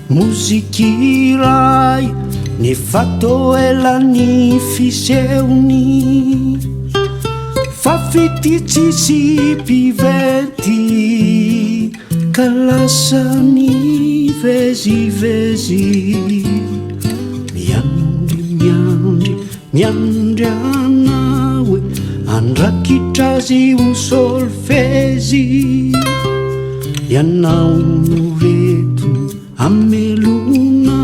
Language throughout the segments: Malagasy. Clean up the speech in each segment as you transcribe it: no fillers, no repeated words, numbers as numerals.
Musikiray nefa elany fiseony fa fititsisy piventy ka lasany vezivezy miandry anawe andrakitrazy ho solfezy ianao noreto amelona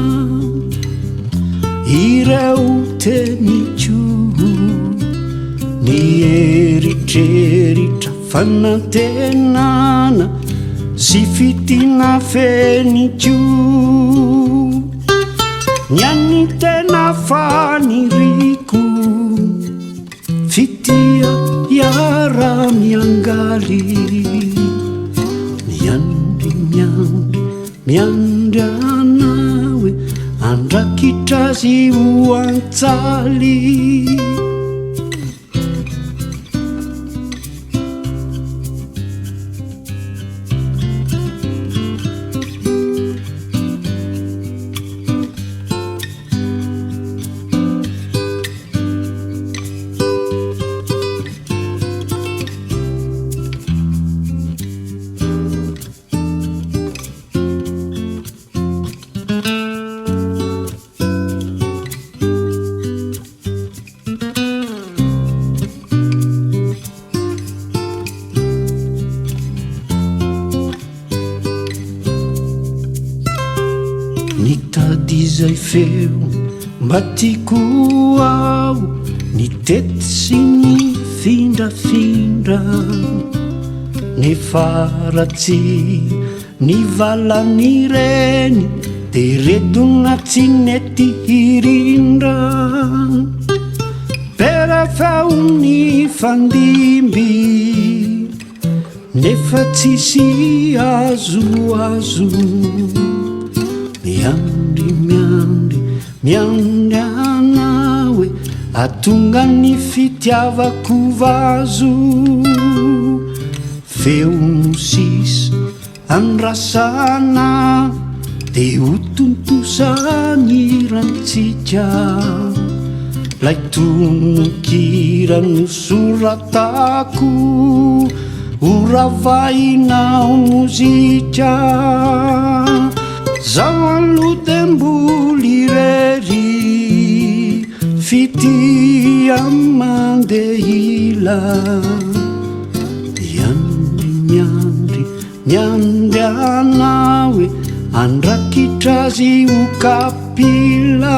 ireo tenitso ny eritreritra fanantenana sy fitina fenitso ny an'ny tena faniriko fitia iara miangaly miandry anawe andrakitrazy ho antsaly nitady zay feo mba tiako ao nitety sy ny findrafindra nefa ratsy nivalany reny de redona tsy nety hirindra pera feo ny fandimby nefa tsisy azoazo miandry anawe atonga ny fitiavako vazo feo mosisa andrasana de ho tontosany rantsika lay tonokira no soratako ho ravainao mozika zaho alodemboly rery fitia mandehila miandry anawe andrakitrazy ho kapila